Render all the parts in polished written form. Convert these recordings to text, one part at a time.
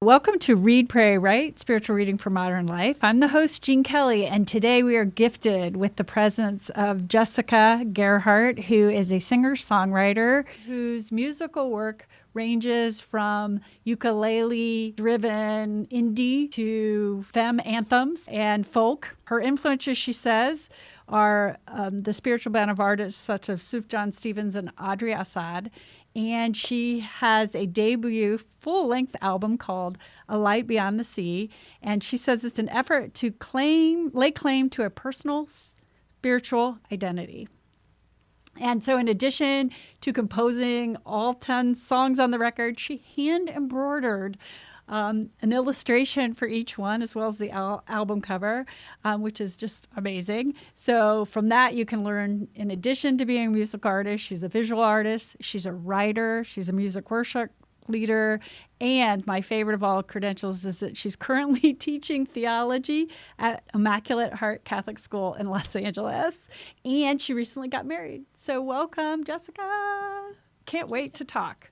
Welcome to Read, Pray, Write, Spiritual Reading for Modern Life. I'm the host, Jean Kelly, and today we are gifted with the presence of Jessica Gerhardt, who is a singer-songwriter whose musical work ranges from ukulele-driven indie to femme anthems and folk. Her influences, she says, are the spiritual band of artists such as Sufjan Stevens and Audrey Assad. And she has a debut full-length album called Alight Beyond the Sea. And she says it's an effort to lay claim to a personal spiritual identity. And so in addition to composing all 10 songs on the record, she hand-embroidered an illustration for each one, as well as the album cover, which is just amazing. So from that, you can learn, in addition to being a musical artist, she's a visual artist, she's a writer, she's a music worship leader, and my favorite of all credentials is that she's currently teaching theology at Immaculate Heart Catholic School in Los Angeles, and she recently got married. So welcome, Jessica. Can't wait to talk.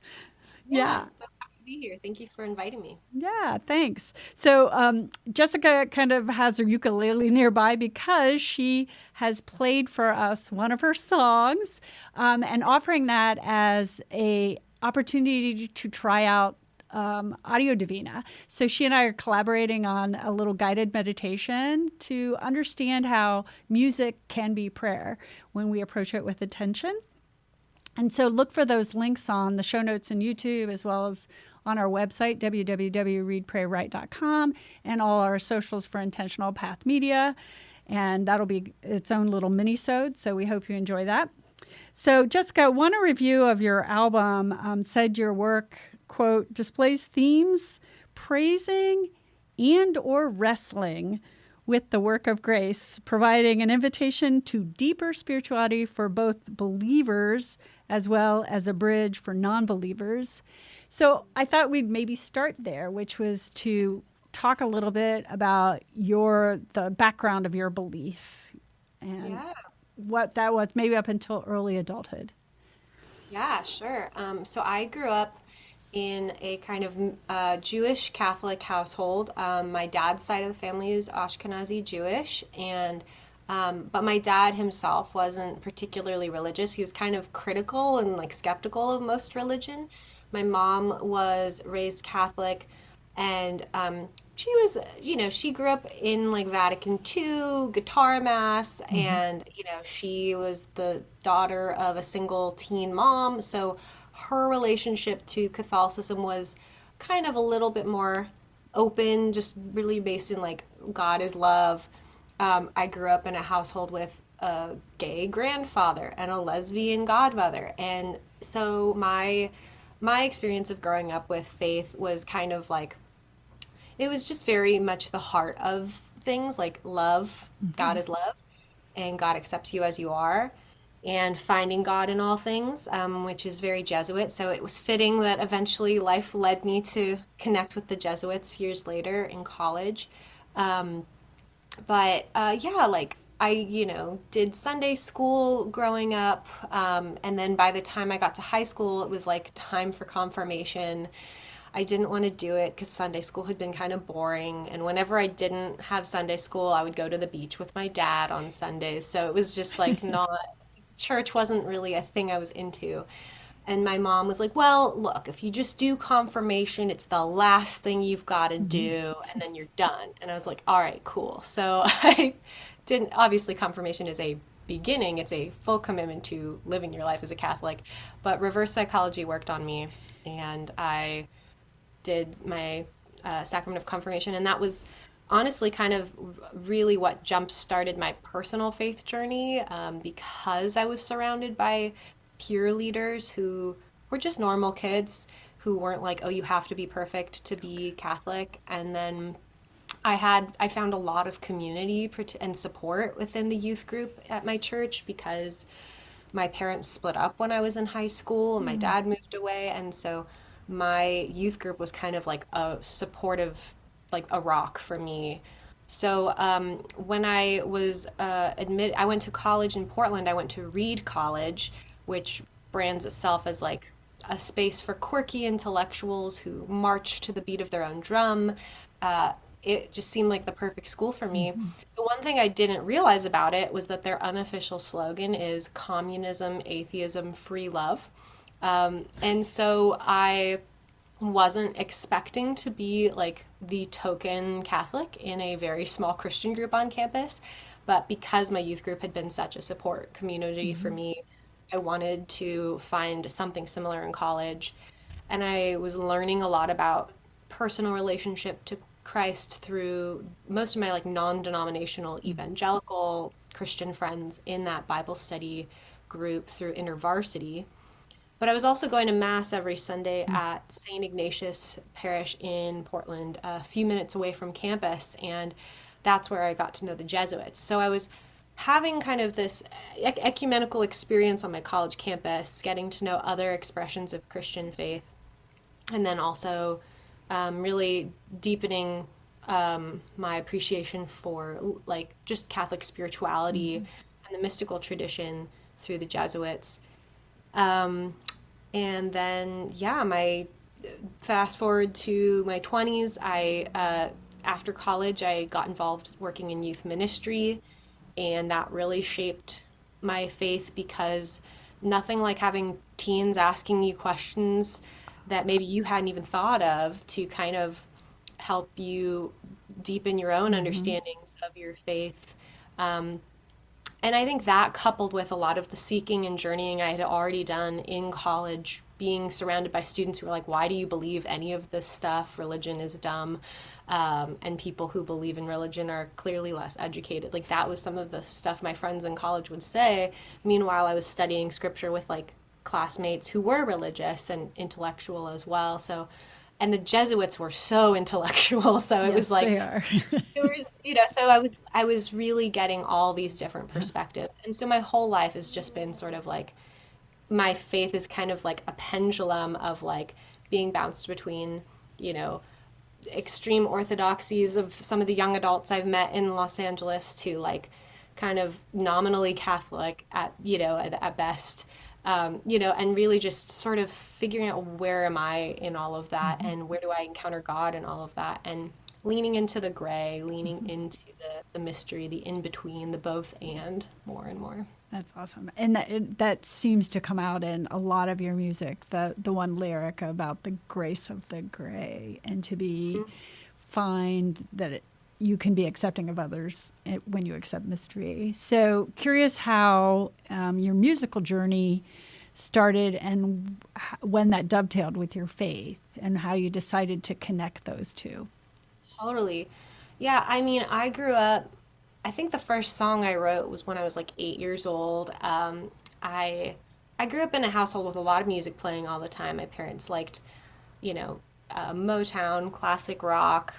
Yeah. So happy to be here. Thank you for inviting me. Yeah, thanks. So Jessica kind of has her ukulele nearby because she has played for us one of her songs and offering that as a opportunity to try out Audio Divina. So she and I are collaborating on a little guided meditation to understand how music can be prayer when we approach it with attention. And so look for those links on the show notes and YouTube, as well as on our website, www.readpraywrite.com, and all our socials for Intentional Path Media. And that'll be its own little mini-sode, so we hope you enjoy that. So Jessica, one review of your album said your work, quote, displays themes praising and or wrestling with the work of grace, providing an invitation to deeper spirituality for both believers as well as a bridge for non-believers. So I thought we'd maybe start there, which was to talk a little bit about the background of your belief and what that was maybe up until early adulthood. Yeah, sure. So I grew up in a kind of Jewish Catholic household. My dad's side of the family is Ashkenazi Jewish, and but my dad himself wasn't particularly religious. He was kind of critical and like skeptical of most religion. My mom was raised Catholic, and she was, she grew up in like Vatican II, guitar mass, and, she was the daughter of a single teen mom. So her relationship to Catholicism was kind of a little bit more open, just really based in like God is love. I grew up in a household with a gay grandfather and a lesbian godmother. And so my experience of growing up with faith was kind of like, it was just very much the heart of things, like love. God is love, and God accepts you as you are, and finding God in all things, which is very Jesuit. So it was fitting that eventually life led me to connect with the Jesuits years later in college. Like I, did Sunday school growing up, and then by the time I got to high school, it was like time for confirmation. I didn't want to do it because Sunday school had been kind of boring, and whenever I didn't have Sunday school, I would go to the beach with my dad on Sundays. So it was just like church wasn't really a thing I was into. And my mom was like, well, look, if you just do confirmation, it's the last thing you've got to do, and then you're done. And I was like, all right, cool. So I didn't, obviously confirmation is a beginning. It's a full commitment to living your life as a Catholic. But reverse psychology worked on me, and I did my sacrament of confirmation. And that was honestly kind of really what jump-started my personal faith journey, because I was surrounded by peer leaders who were just normal kids who weren't like, oh, you have to be perfect to be Catholic. And then I found a lot of community and support within the youth group at my church, because my parents split up when I was in high school and my dad moved away. And so my youth group was kind of like a supportive, like a rock for me. So when I was admitted, I went to college in Portland. I went to Reed College, which brands itself as like a space for quirky intellectuals who march to the beat of their own drum. It just seemed like the perfect school for me. The one thing I didn't realize about it was that their unofficial slogan is communism, atheism, free love. And so I wasn't expecting to be like the token Catholic in a very small Christian group on campus. But because my youth group had been such a support community for me, I wanted to find something similar in college. And I was learning a lot about personal relationship to Christ through most of my like non-denominational evangelical Christian friends in that Bible study group through InterVarsity. But I was also going to Mass every Sunday at St. Ignatius Parish in Portland, a few minutes away from campus, and that's where I got to know the Jesuits. So I was having kind of this ecumenical experience on my college campus, getting to know other expressions of Christian faith, and then also really deepening my appreciation for like just Catholic spirituality and the mystical tradition through the Jesuits. And then, yeah, my fast forward to my 20s, after college, I got involved working in youth ministry, and that really shaped my faith because nothing like having teens asking you questions that maybe you hadn't even thought of to kind of help you deepen your own understandings of your faith. And I think that coupled with a lot of the seeking and journeying I had already done in college, being surrounded by students who were like, why do you believe any of this stuff? Religion is dumb. And people who believe in religion are clearly less educated. Like that was some of the stuff my friends in college would say. Meanwhile, I was studying scripture with like classmates who were religious and intellectual as well. So, and the Jesuits were so intellectual. So it was like, they are. it was, so I was really getting all these different perspectives. And so my whole life has just been sort of like, my faith is kind of like a pendulum of like being bounced between, extreme orthodoxies of some of the young adults I've met in Los Angeles to like kind of nominally Catholic at best. And really just sort of figuring out where am I in all of that and where do I encounter God in all of that, and leaning into the gray, leaning into the mystery, the in-between, the both and more and more. That's awesome. And that seems to come out in a lot of your music, the one lyric about the grace of the gray, and to find that you can be accepting of others when you accept mystery. So curious how your musical journey started and when that dovetailed with your faith and how you decided to connect those two. Totally. Yeah, I mean, I grew up, I think the first song I wrote was when I was like 8 years old. I grew up in a household with a lot of music playing all the time. My parents liked, Motown, classic rock,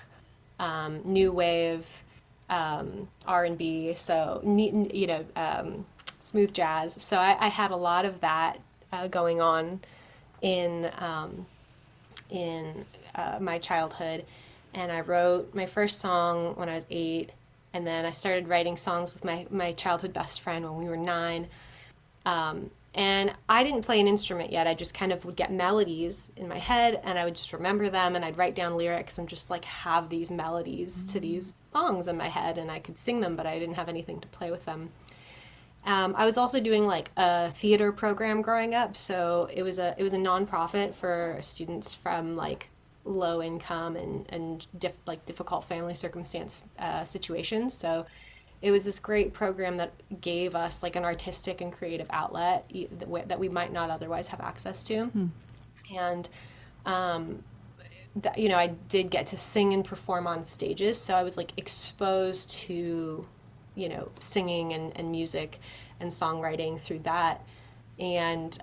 new wave, R&B, so smooth jazz. So I had a lot of that going on in my childhood, and I wrote my first song when I was 8, and then I started writing songs with my childhood best friend when we were 9. And I didn't play an instrument yet. I just kind of would get melodies in my head, and I would just remember them, and I'd write down lyrics and just like have these melodies to these songs in my head, and I could sing them, but I didn't have anything to play with them. I was also doing like a theater program growing up, so it was a nonprofit for students from like low income and difficult family circumstance situations. So it was this great program that gave us like an artistic and creative outlet that we might not otherwise have access to. And I did get to sing and perform on stages, so I was like exposed to singing and music and songwriting through that. And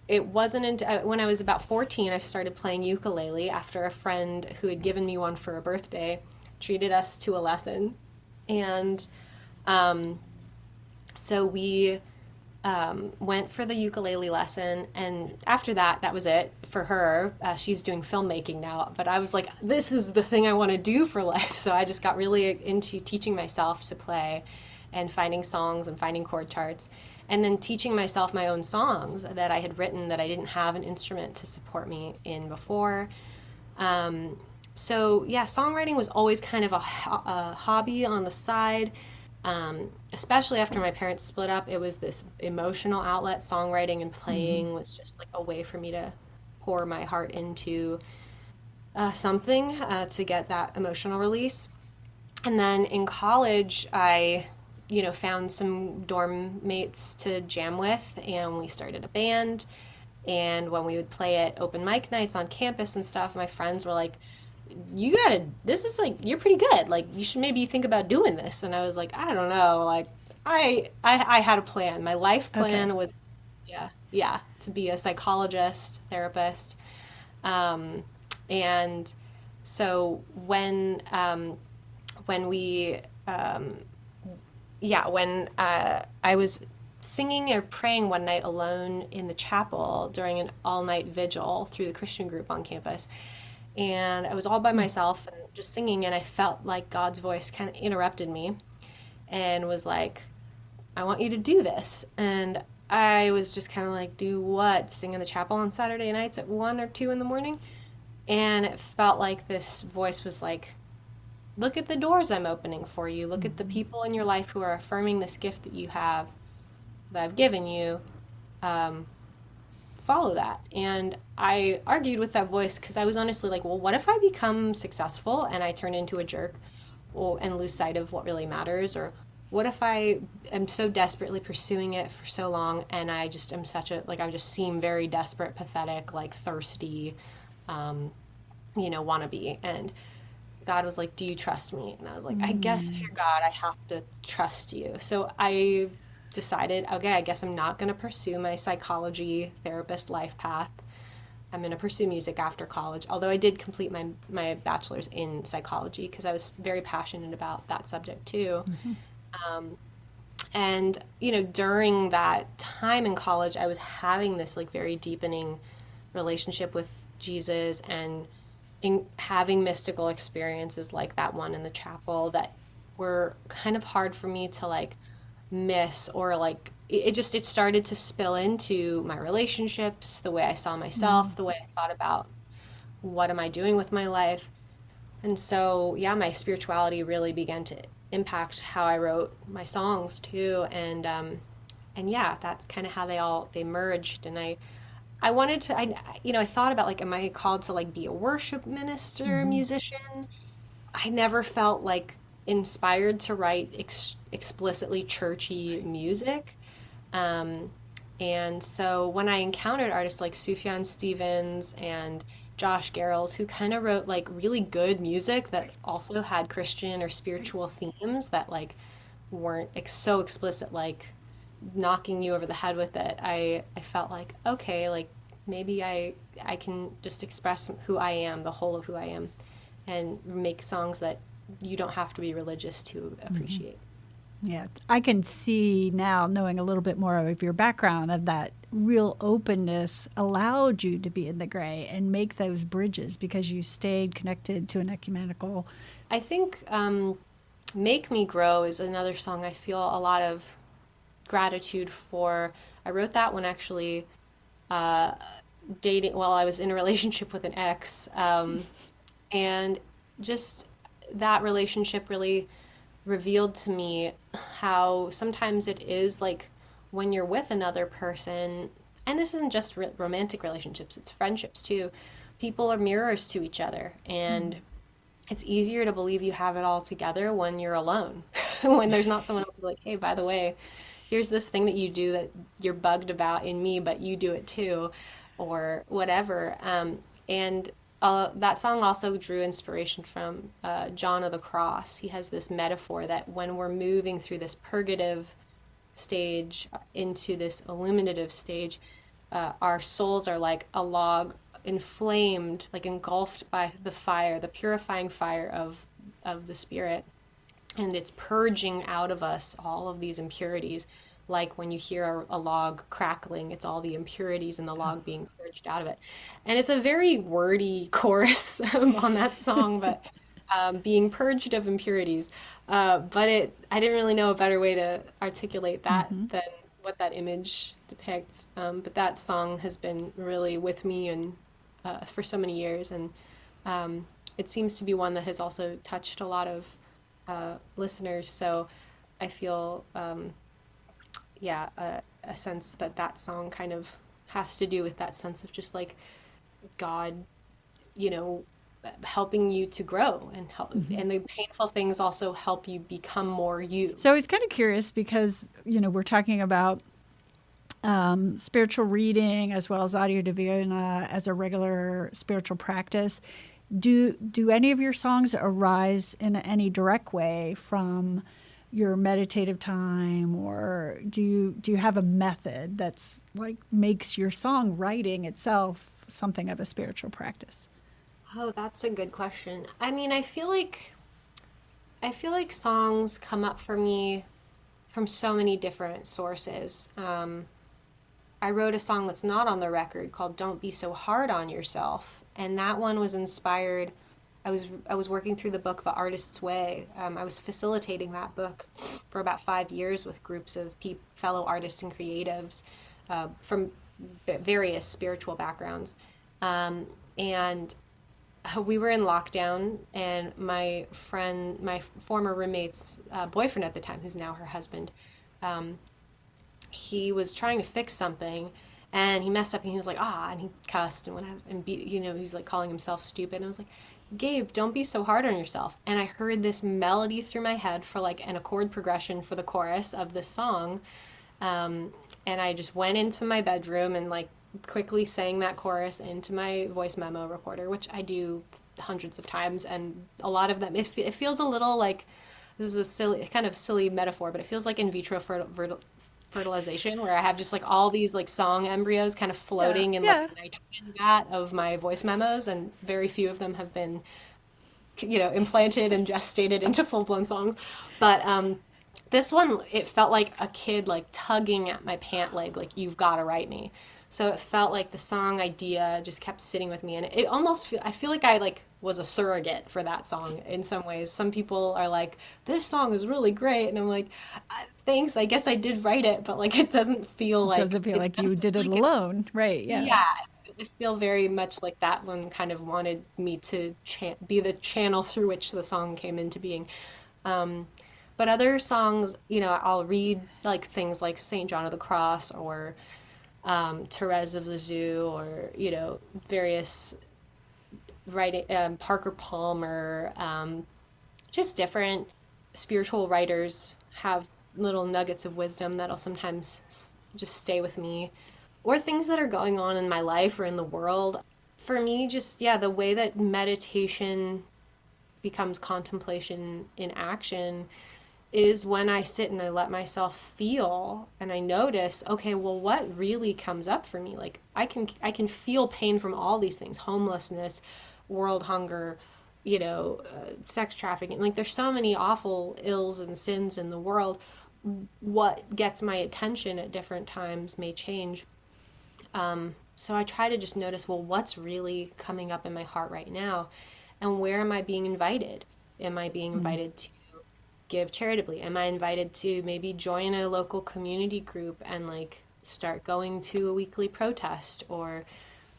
it wasn't until when I was about 14, I started playing ukulele after a friend who had given me one for a birthday treated us to a lesson. And so we went for the ukulele lesson, and after that was it for her. She's doing filmmaking now, but I was like, this is the thing I want to do for life. So I just got really into teaching myself to play and finding songs and finding chord charts. and then teaching myself my own songs that I had written that I didn't have an instrument to support me in before. So yeah, songwriting was always kind of a hobby on the side. Especially after my parents split up, it was this emotional outlet. Songwriting and playing was just like a way for me to pour my heart into something to get that emotional release. And then in college, I, found some dorm mates to jam with, and we started a band. And when we would play at open mic nights on campus and stuff, my friends were like, this is like, you're pretty good. Like, you should maybe think about doing this. And I was like, I don't know. Like, I had a plan. My life plan was, to be a psychologist, therapist. And so when I was singing or praying one night alone in the chapel during an all-night vigil through the Christian group on campus, and I was all by myself and just singing, and I felt like God's voice kind of interrupted me and was like, I want you to do this. And I was just kind of like, do what? Sing in the chapel on Saturday nights at 1 or 2 in the morning? And it felt like this voice was like, look at the doors I'm opening for you. Look at the people in your life who are affirming this gift that you have, that I've given you. Follow that. And I argued with that voice because I was honestly like, well, what if I become successful and I turn into a jerk and lose sight of what really matters? Or what if I am so desperately pursuing it for so long and I just am I just seem very desperate, pathetic, like thirsty, wannabe. And God was like, do you trust me? And I was like, I guess if you're God, I have to trust you. So I decided, okay, I guess I'm not going to pursue my psychology therapist life path. I'm going to pursue music after college, although I did complete my bachelor's in psychology because I was very passionate about that subject too. And, during that time in college, I was having this like very deepening relationship with Jesus and having mystical experiences like that one in the chapel that were kind of hard for me to like miss, or like it started to spill into my relationships, the way I saw myself, the way I thought about what am I doing with my life. And so my spirituality really began to impact how I wrote my songs too. And that's kind of how they merged. And I wanted to, I thought about like, am I called to like be a worship minister, musician? I never felt like inspired to write explicitly churchy music. And so when I encountered artists like Sufjan Stevens and Josh Garrels, who kind of wrote like really good music that also had Christian or spiritual themes that like weren't so explicit, like knocking you over the head with it, I felt like, okay, like maybe I can just express who I am, the whole of who I am, and make songs that you don't have to be religious to appreciate. Yeah, I can see now, knowing a little bit more of your background, of that real openness allowed you to be in the gray and make those bridges because you stayed connected to an ecumenical. I think Make Me Grow is another song I feel a lot of gratitude for. I wrote that one actually dating while I was in a relationship with an ex, and just that relationship really revealed to me how sometimes it is like when you're with another person, and this isn't just romantic relationships, it's friendships too, people are mirrors to each other, and it's easier to believe you have it all together when you're alone, when there's not someone else to be like, hey, by the way, here's this thing that you do that you're bugged about in me, but you do it too, or whatever. And that song also drew inspiration from John of the Cross. He has this metaphor that when we're moving through this purgative stage into this illuminative stage, our souls are like a log inflamed, like engulfed by the fire, the purifying fire of the Spirit. And it's purging out of us all of these impurities. Like when you hear a log crackling, it's all the impurities in the log being purged out of it. And it's a very wordy chorus on that song, but being purged of impurities. But I didn't really know a better way to articulate that than what that image depicts. But that song has been really with me and for so many years, and it seems to be one that has also touched a lot of listeners. So I feel, a sense that that song kind of has to do with that sense of just like God, you know, helping you to grow and help, and the painful things also help you become more you. So I was kind of curious because, we're talking about spiritual reading as well as audio divina as a regular spiritual practice. Do any of your songs arise in any direct way from your meditative time, or do you have a method that's like makes your songwriting itself something of a spiritual practice? Oh, that's a good question. I mean, I feel like songs come up for me from so many different sources. I wrote a song that's not on the record called "Don't Be So Hard on Yourself," and that one was inspired. I was working through the book The Artist's Way. I was facilitating that book for about 5 years with groups of fellow artists and creatives from various spiritual backgrounds, and we were in lockdown, and my former roommate's boyfriend at the time, who's now her husband, he was trying to fix something, and he messed up, and he was like, and he cussed and whatever, and he's like calling himself stupid. And I was like, Gabe, don't be so hard on yourself. And I heard this melody through my head for like an chord progression for the chorus of this song, and I just went into my bedroom and like quickly sang that chorus into my voice memo recorder, which I do hundreds of times, and a lot of them it feels a little like, this is a kind of silly metaphor, but it feels like in vitro fertilization, where I have just like all these like song embryos kind of floating in like the nitrogen vat of my voice memos, and very few of them have been implanted and gestated into full-blown songs. But this one, it felt like a kid like tugging at my pant leg, like, you've got to write me. So it felt like the song idea just kept sitting with me, and it almost I feel like I like was a surrogate for that song in some ways. Some people are like, this song is really great, and I'm like, thanks, I guess I did write it, but like it doesn't feel like you did it alone, right? Yeah, I feel very much like that one kind of wanted me to be the channel through which the song came into being. But other songs, I'll read like things like St. John of the Cross, or Therese of Lisieux, or various writing, Parker Palmer, just different spiritual writers have little nuggets of wisdom that'll sometimes just stay with me, or things that are going on in my life or in the world. For me, just the way that meditation becomes contemplation in action is when I sit and I let myself feel, and I notice, okay, well, what really comes up for me? Like I can feel pain from all these things: homelessness, world hunger, sex trafficking. Like there's so many awful ills and sins in the world. What gets my attention at different times may change. So I try to just notice, well, what's really coming up in my heart right now, and where am I being invited? Am I being invited to give charitably? Am I invited to maybe join a local community group and like start going to a weekly protest, or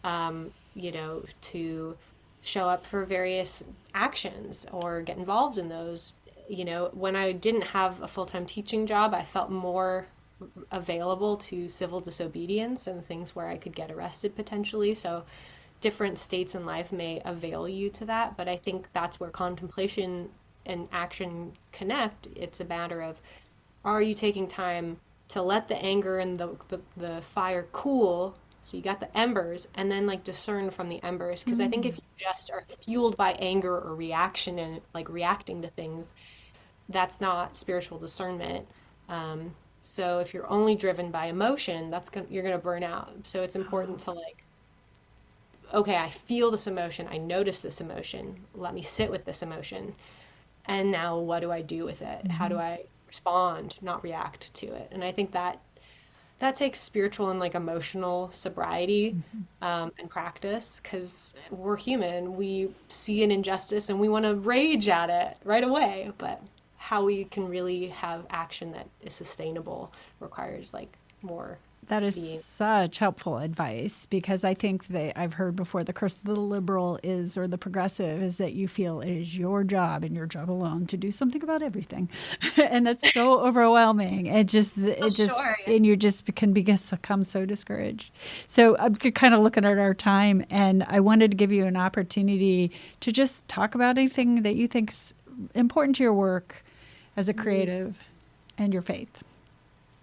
to show up for various actions or get involved in those? When I didn't have a full-time teaching job, I felt more available to civil disobedience and things where I could get arrested potentially. So different states in life may avail you to that, but I think that's where contemplation and action connect. It's a matter of, are you taking time to let the anger and the fire cool, so you got the embers, and then like discern from the embers? Because I think if you just are fueled by anger or reaction and like reacting to things, that's not spiritual discernment. So if you're only driven by emotion, you're gonna burn out. So it's important to like, okay, I feel this emotion, I notice this emotion, let me sit with this emotion, and now what do I do with it? How do I respond, not react to it? And I think that takes spiritual and like emotional sobriety and practice, because we're human. We see an injustice and we want to rage at it right away, but how we can really have action that is sustainable requires like more That is being. such helpful advice, because I think that I've heard before the curse of the liberal is, or the progressive, is that you feel it is your job and your job alone to do something about everything. And that's so overwhelming. Sure. And you just can become so discouraged. So I'm kind of looking at our time, and I wanted to give you an opportunity to just talk about anything that you think's important to your work as a creative and your faith.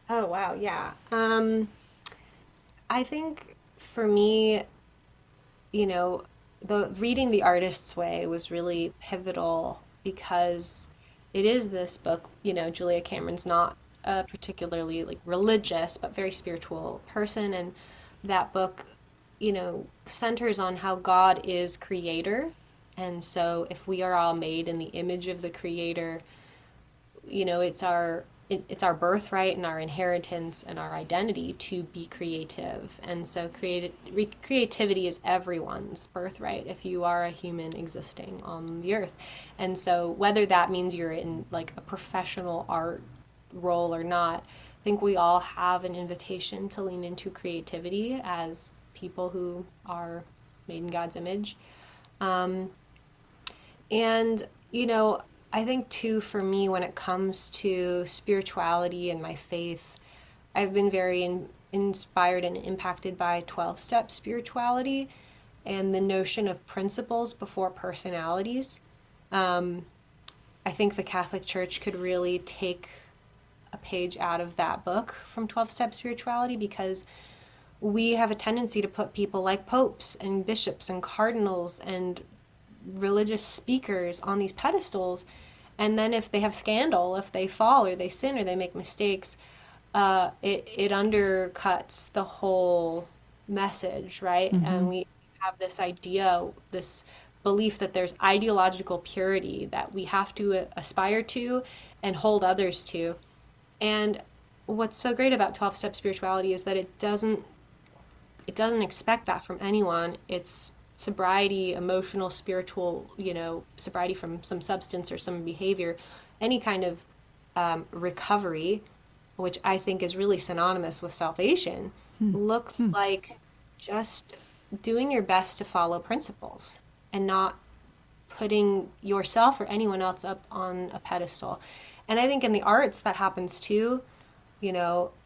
Oh, wow. Yeah. I think for me, the reading The Artist's Way was really pivotal because it is this book, Julia Cameron's not a particularly like religious, but very spiritual person. And that book, centers on how God is creator. And so if we are all made in the image of the creator, it's our birthright and our inheritance and our identity to be creative. And so creativity is everyone's birthright if you are a human existing on the earth. And so whether that means you're in like a professional art role or not, I think we all have an invitation to lean into creativity as people who are made in God's image. And, I think too, for me, when it comes to spirituality and my faith, I've been very inspired and impacted by 12-step spirituality and the notion of principles before personalities. I think the Catholic Church could really take a page out of that book from 12-step spirituality, because we have a tendency to put people like popes and bishops and cardinals and religious speakers on these pedestals, and then if they have scandal, if they fall or they sin or they make mistakes, it undercuts the whole message, right? And we have this idea, this belief that there's ideological purity that we have to aspire to and hold others to. And what's so great about 12-step spirituality is that it doesn't expect that from anyone. It's sobriety, emotional, spiritual, sobriety from some substance or some behavior, any kind of recovery, which I think is really synonymous with salvation, looks like just doing your best to follow principles and not putting yourself or anyone else up on a pedestal. And I think in the arts that happens too.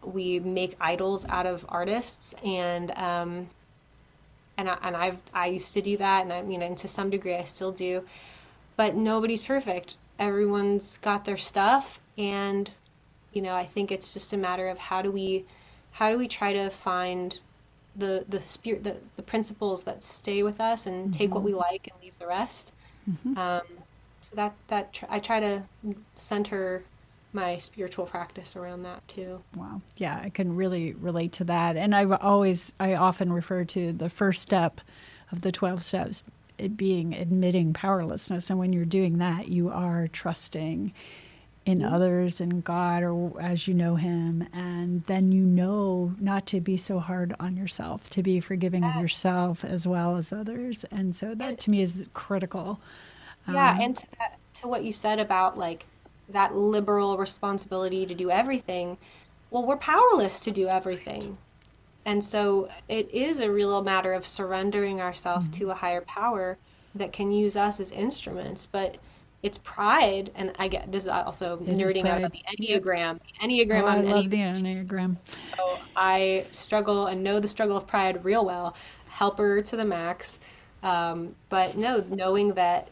We make idols out of artists, and I used to do that, and and to some degree I still do, but nobody's perfect. Everyone's got their stuff, and I think it's just a matter of how do we try to find the spirit, the principles that stay with us, and take what we like and leave the rest. So I try to center my spiritual practice around that too. Wow. Yeah, I can really relate to that. And I often refer to the first step of the 12 steps, it being admitting powerlessness. And when you're doing that, you are trusting in others and God, or as you know him. And then not to be so hard on yourself, to be forgiving of yourself as well as others. And so that to me is critical. Yeah, and to what you said about like that liberal responsibility to do everything, well, we're powerless to do everything. And so it is a real matter of surrendering ourselves to a higher power that can use us as instruments. But it's pride, and I get this is also nerding out about the Enneagram. The Enneagram, I love the Enneagram. so I struggle and know the struggle of pride real well, helper to the max. But no, knowing that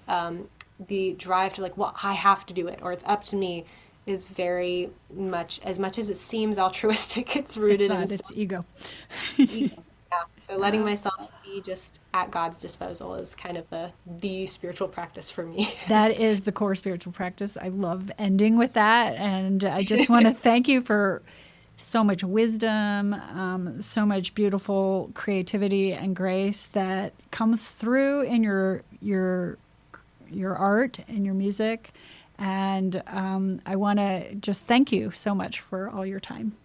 the drive to like, well, I have to do it, or it's up to me, is very much as it seems altruistic, it's rooted in It's ego. ego. Yeah. So letting myself be just at God's disposal is kind of the spiritual practice for me. That is the core spiritual practice. I love ending with that. And I just want to thank you for so much wisdom, so much beautiful creativity and grace that comes through in your art and your music. And I want to just thank you so much for all your time.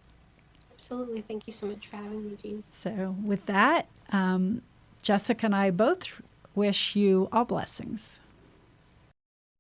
Absolutely. Thank you so much for having me, Jean. So with that, Jessica and I both wish you all blessings.